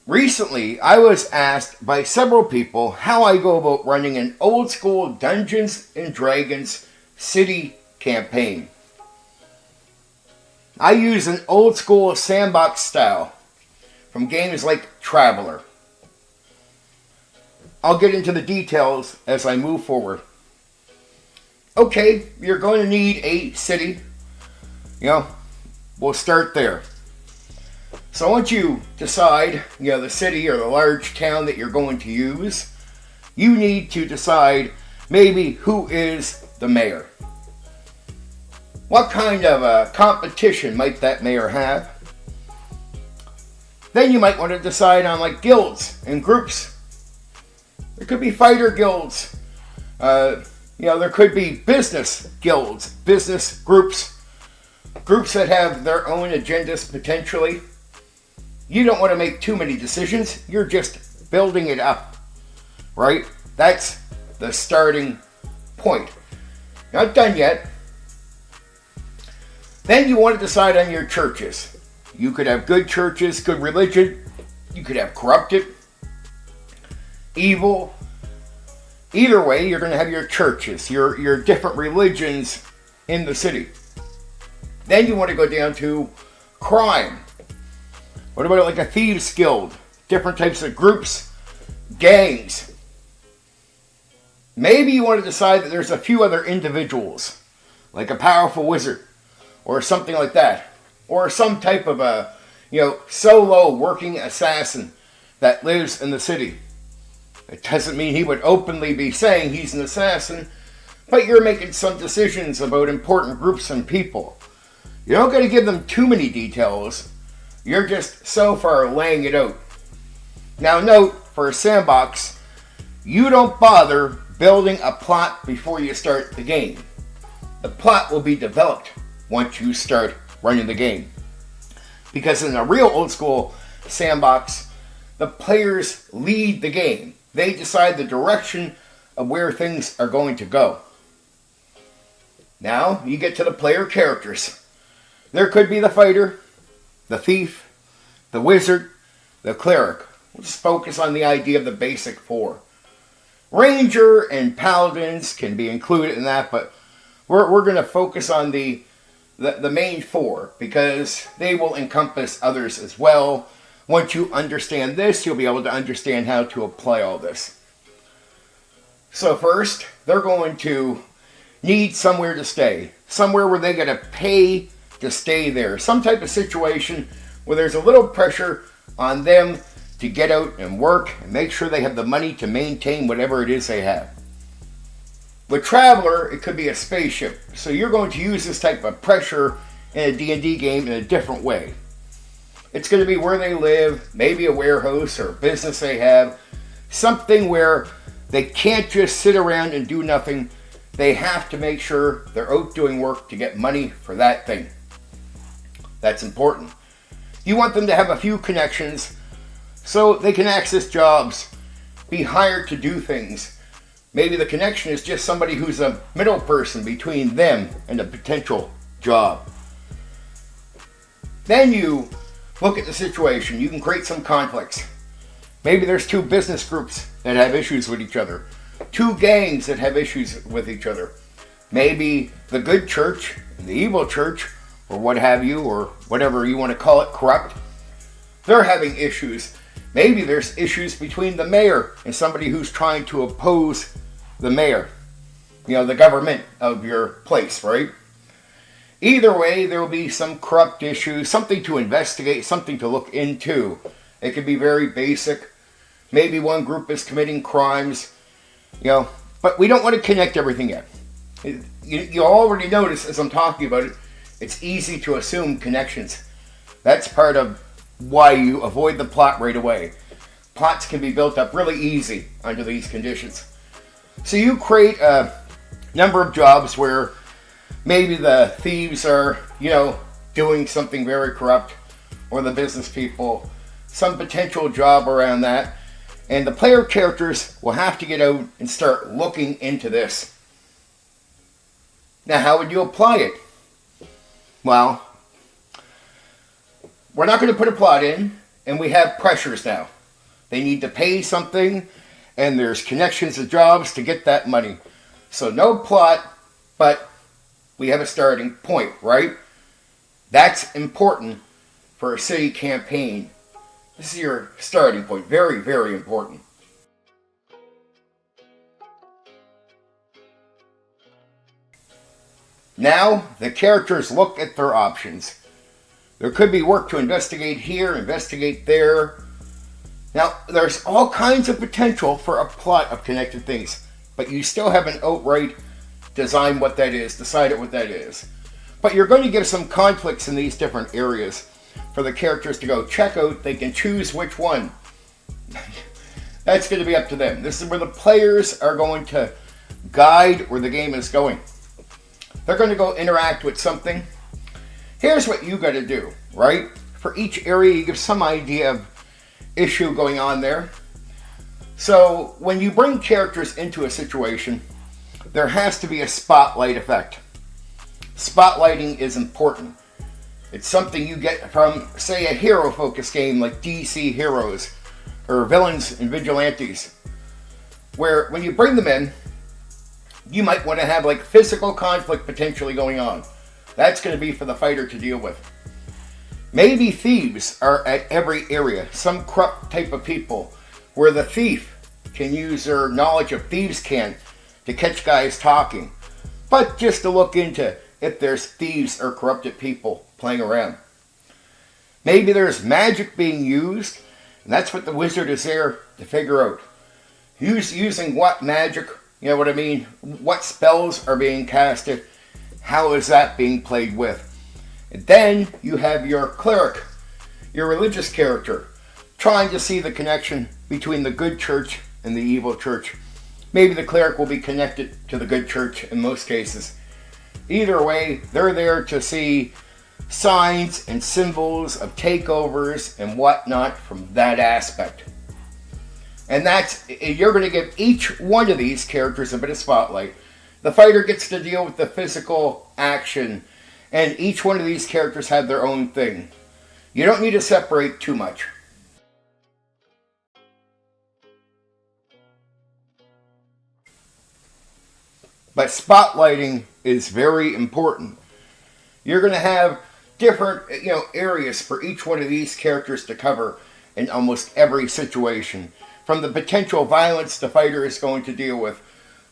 Recently, I was asked by several people how I go about running an old school Dungeons and Dragons city campaign. I use an old school sandbox style from games like Traveller. I'll get into the details as I move forward. Okay, you're going to need a city. We'll start there. So once you decide, the city or the large town that you're going to use, you need to decide maybe who is the mayor. What kind of a competition might that mayor have? Then you might want to decide on guilds and groups. There could be fighter guilds. There could be business guilds, business groups that have their own agendas potentially. You don't want to make too many decisions. You're just building it up, right? That's the starting point. Not done yet. Then you want to decide on your churches. You could have good churches, good religion. You could have corrupted, evil. Either way, you're going to have your churches, your different religions in the city. Then you want to go down to crime. What about a thieves guild? Different types of groups, gangs. Maybe you want to decide that there's a few other individuals, like a powerful wizard, or something like that. Or some type of a, solo working assassin that lives in the city. It doesn't mean he would openly be saying he's an assassin, but you're making some decisions about important groups and people. You don't got to give them too many details. You're just so far laying it out. Now note, for a sandbox, you don't bother building a plot before you start the game. The plot will be developed once you start running the game. Because in a real old school sandbox, the players lead the game. They decide the direction of where things are going to go. Now, you get to the player characters. There could be the fighter, the thief, the wizard, the cleric. We'll just focus on the idea of the basic four. Ranger and paladins can be included in that, but we're going to focus on the main four because they will encompass others as well. Once you understand this, you'll be able to understand how to apply all this. So first, they're going to need somewhere to stay. Somewhere where they're going to pay to stay there. Some type of situation where there's a little pressure on them to get out and work and make sure they have the money to maintain whatever it is they have. With Traveller, it could be a spaceship. So you're going to use this type of pressure in a D&D game in a different way. It's going to be where they live, maybe a warehouse or a business they have. Something where they can't just sit around and do nothing. They have to make sure they're out doing work to get money for that thing. That's important. You want them to have a few connections so they can access jobs, be hired to do things. Maybe the connection is just somebody who's a middle person between them and a potential job. Then you look at the situation. You can create some conflicts. Maybe there's two business groups that have issues with each other. Two gangs that have issues with each other. Maybe the good church and the evil church, or what have you, or whatever you want to call it, corrupt. They're having issues. Maybe there's issues between the mayor and somebody who's trying to oppose the mayor. The government of your place, right? Either way, there will be some corrupt issues, something to investigate, something to look into. It could be very basic. Maybe one group is committing crimes, but we don't want to connect everything yet. You already notice as I'm talking about it, it's easy to assume connections. That's part of why you avoid the plot right away. Plots can be built up really easy under these conditions. So you create a number of jobs where maybe the thieves are, doing something very corrupt, or the business people, some potential job around that. And the player characters will have to get out and start looking into this. Now, how would you apply it? Well, we're not going to put a plot in, and we have pressures now. They need to pay something, and there's connections to jobs to get that money. So no plot, but we have a starting point, right? That's important for a city campaign. This is your starting point. Very, very important. Now, the characters look at their options. There could be work to investigate here, investigate there. Now, there's all kinds of potential for a plot of connected things, but you still haven't outright designed what that is, decided what that is. But you're going to give some conflicts in these different areas for the characters to go check out. They can choose which one. That's going to be up to them. This is where the players are going to guide where the game is going. They're going to go interact with something. Here's what you got to do, right? For each area, you give some idea of issue going on there. So when you bring characters into a situation, there has to be a spotlight effect. Spotlighting is important. It's something you get from, say, a hero-focused game like DC Heroes or Villains and Vigilantes, where when you bring them in, you might want to have like physical conflict potentially going on. That's going to be for the fighter to deal with. Maybe thieves are at every area, some corrupt type of people, where the thief can use their knowledge of thieves' cant to catch guys talking, but just to look into if there's thieves or corrupted people playing around. Maybe there's magic being used, and that's what the wizard is there to figure out. Who's using what magic, you know what I mean? What spells are being casted? How is that being played with? And then you have your cleric, your religious character, trying to see the connection between the good church and the evil church. Maybe the cleric will be connected to the good church in most cases. Either way, they're there to see signs and symbols of takeovers and whatnot from that aspect. And you're going to give each one of these characters a bit of spotlight. The fighter gets to deal with the physical action, and each one of these characters have their own thing. You don't need to separate too much. But spotlighting is very important. You're going to have different, areas for each one of these characters to cover in almost every situation. From the potential violence the fighter is going to deal with,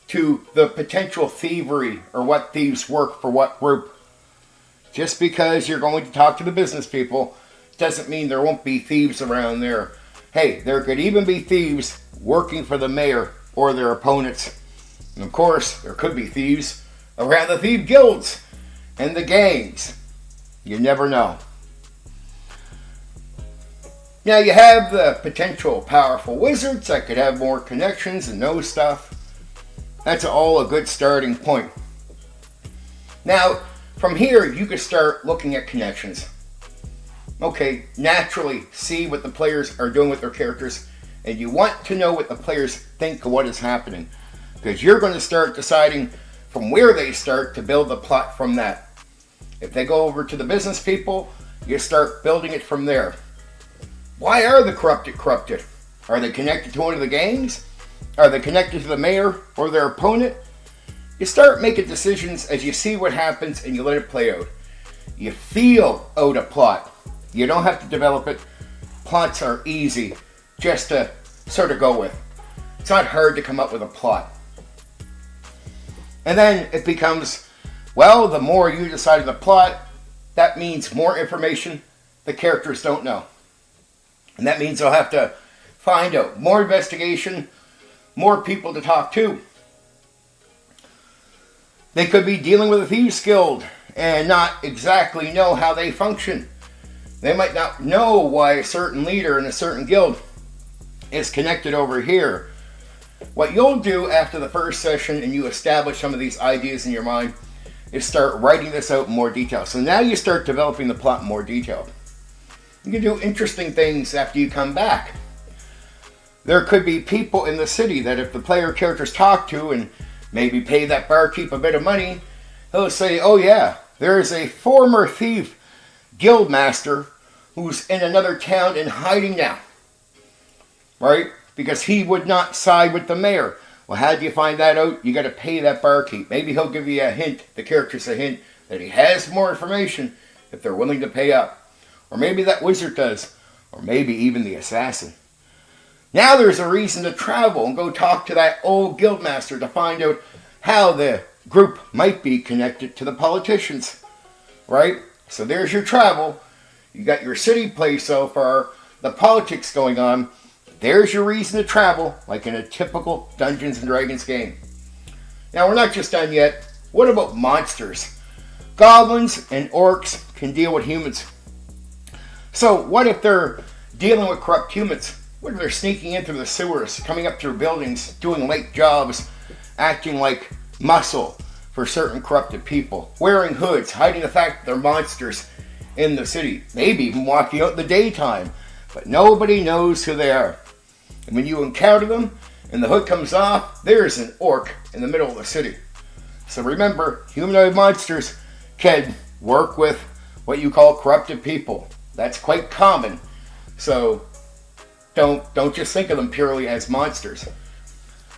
to the potential thievery or what thieves work for what group. Just because you're going to talk to the business people doesn't mean there won't be thieves around there. Hey, there could even be thieves working for the mayor or their opponents. And of course, there could be thieves around the thief guilds and the gangs. You never know. Now you have the potential powerful wizards that could have more connections and know stuff. That's all a good starting point. Now, from here, you can start looking at connections. Okay, naturally see what the players are doing with their characters, and you want to know what the players think of what is happening, because you're going to start deciding from where they start to build the plot from that. If they go over to the business people, you start building it from there. Why are the corrupted? Are they connected to one of the gangs? Are they connected to the mayor or their opponent? You start making decisions as you see what happens and you let it play out. You feel out a plot. You don't have to develop it. Plots are easy just to sort of go with. It's not hard to come up with a plot. And then it becomes, well, the more you decide on the plot, that means more information the characters don't know. And that means they'll have to find out more investigation, more people to talk to. They could be dealing with a thieves guild and not exactly know how they function. They might not know why a certain leader in a certain guild is connected over here. What you'll do after the first session and you establish some of these ideas in your mind is start writing this out in more detail. So now you start developing the plot in more detail. You can do interesting things after you come back. There could be people in the city that if the player characters talk to and maybe pay that barkeep a bit of money, he'll say, oh yeah, there is a former thief guild master who's in another town and hiding now. right? Because he would not side with the mayor. Well, how do you find that out? You got to pay that barkeep. Maybe he'll give you a hint, the character's a hint, that he has more information if they're willing to pay up. Or maybe that wizard does. Or maybe even the assassin. Now there's a reason to travel and go talk to that old guildmaster to find out how the group might be connected to the politicians. Right? So there's your travel. You got your city play so far, the politics going on. There's your reason to travel, like in a typical Dungeons and Dragons game. Now we're not just done yet. What about monsters? Goblins and orcs can deal with humans. So what if they're dealing with corrupt humans? What if they're sneaking in through the sewers, coming up through buildings, doing late jobs, acting like muscle for certain corrupted people, wearing hoods, hiding the fact that they're monsters in the city, maybe even walking out in the daytime, but nobody knows who they are. And when you encounter them and the hood comes off, there's an orc in the middle of the city. So remember, humanoid monsters can work with what you call corrupted people. That's quite common. So don't just think of them purely as monsters.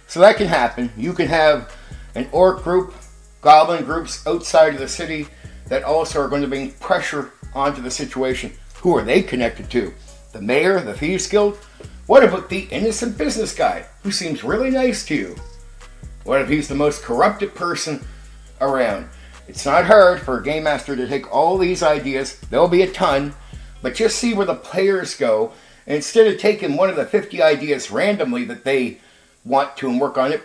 So that can happen. You can have an orc group, goblin groups outside of the city that also are going to bring pressure onto the situation. Who are they connected to? The mayor, the thieves guild? What about the innocent business guy who seems really nice to you? What if he's the most corrupted person around? It's not hard for a game master to take all these ideas. There'll be a ton, but just see where the players go. And instead of taking one of the 50 ideas randomly that they want to and work on it,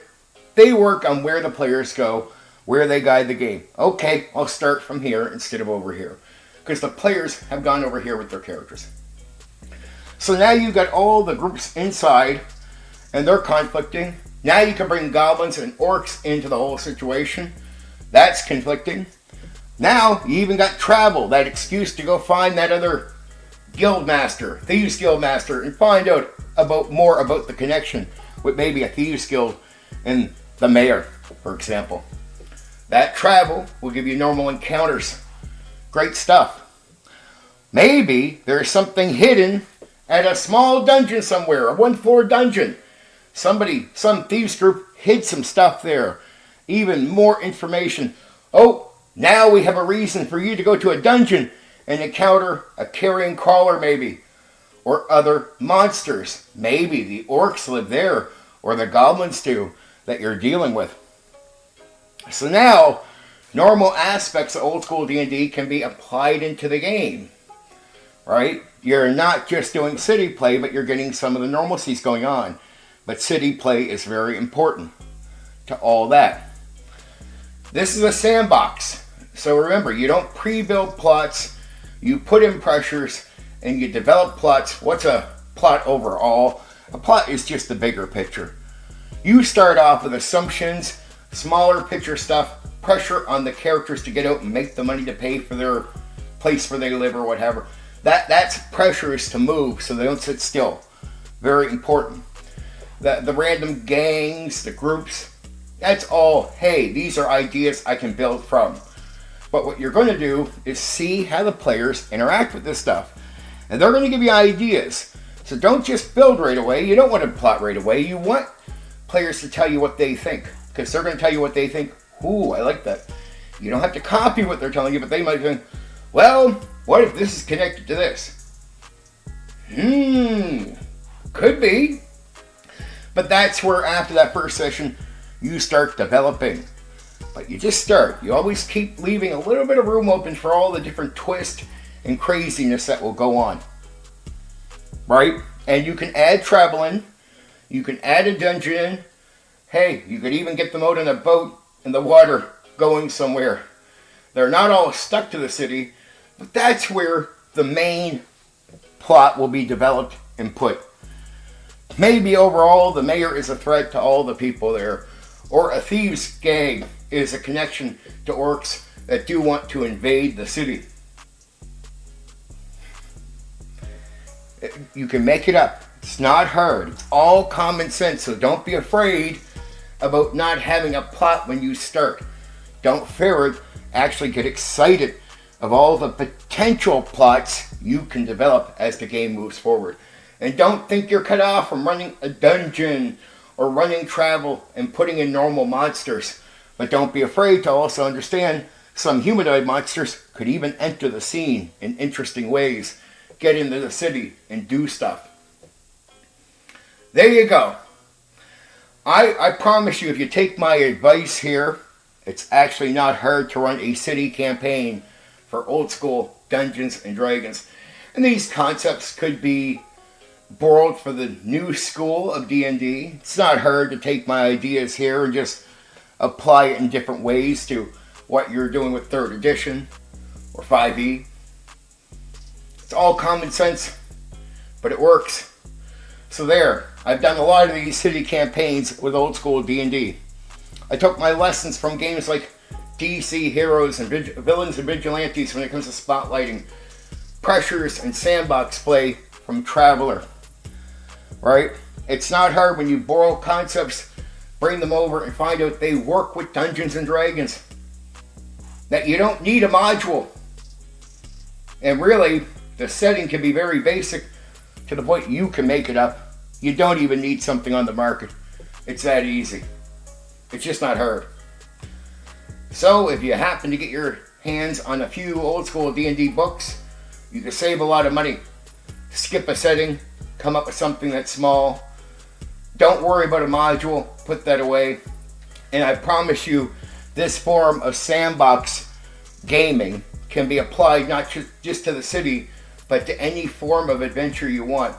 they work on where the players go, where they guide the game. Okay, I'll start from here instead of over here. Because the players have gone over here with their characters. So now you've got all the groups inside, and they're conflicting. Now you can bring goblins and orcs into the whole situation. That's conflicting. Now you even got travel, that excuse to go find that other guildmaster, thieves guildmaster, and find out more about the connection with maybe a thieves guild and the mayor, for example. That travel will give you normal encounters. Great stuff. Maybe there's something hidden at a small dungeon somewhere, a one-floor dungeon. Some thieves group hid some stuff there. Even more information. Oh, now we have a reason for you to go to a dungeon and encounter a carrion crawler maybe. Or other monsters. Maybe the orcs live there, or the goblins do, that you're dealing with. So now, normal aspects of old school D&D can be applied into the game. Right? You're not just doing city play, but you're getting some of the normalcies going on. But city play is very important to all that. This is a sandbox. So remember, you don't pre-build plots, you put in pressures, and you develop plots. What's a plot overall? A plot is just the bigger picture. You start off with assumptions, smaller picture stuff, pressure on the characters to get out and make the money to pay for their place where they live or whatever. That's pressures to move so they don't sit still. Very important. The random gangs, the groups, that's all, hey, these are ideas I can build from. But what you're going to do is see how the players interact with this stuff. And they're going to give you ideas. So don't just build right away. You don't want to plot right away. You want players to tell you what they think. Because they're going to tell you what they think. Ooh, I like that. You don't have to copy what they're telling you, but they might think, well, what if this is connected to this? Could be. But that's where after that first session, you start developing. But you just start. You always keep leaving a little bit of room open for all the different twists and craziness that will go on. Right? And you can add travel in. You can add a dungeon in. Hey, you could even get them out in a boat in the water going somewhere. They're not all stuck to the city, but that's where the main plot will be developed and put. Maybe overall the mayor is a threat to all the people there, or a thieves gang is a connection to orcs that do want to invade the city. You can make it up. It's not hard. It's all common sense, so don't be afraid about not having a plot when you start. Don't fear it. Actually get excited of all the potential plots you can develop as the game moves forward. And don't think you're cut off from running a dungeon or running travel and putting in normal monsters. But don't be afraid to also understand some humanoid monsters could even enter the scene in interesting ways, get into the city, and do stuff. There you go. I promise you, if you take my advice here, it's actually not hard to run a city campaign for old school Dungeons and Dragons. And these concepts could be borrowed for the new school of D&D. It's not hard to take my ideas here and just apply it in different ways to what you're doing with 3rd edition or 5e. It's all common sense, but it works. So there, I've done a lot of these city campaigns with old school D&D. I took my lessons from games like DC Heroes and Villains and Vigilantes when it comes to spotlighting, pressures and sandbox play from Traveller. Right? It's not hard when you borrow concepts, bring them over, and find out they work with Dungeons and Dragons. That you don't need a module. And really, the setting can be very basic to the point you can make it up. You don't even need something on the market. It's that easy. It's just not hard. So if you happen to get your hands on a few old school D&D books, you can save a lot of money. Skip a setting, come up with something that's small. Don't worry about a module, put that away. And I promise you, this form of sandbox gaming can be applied not just to the city, but to any form of adventure you want.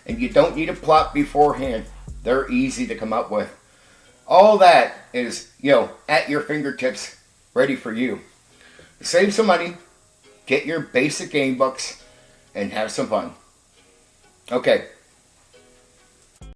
And you don't need a plot beforehand. They're easy to come up with. All that is, at your fingertips, ready for you. Save some money, get your basic game books, and have some fun. Okay,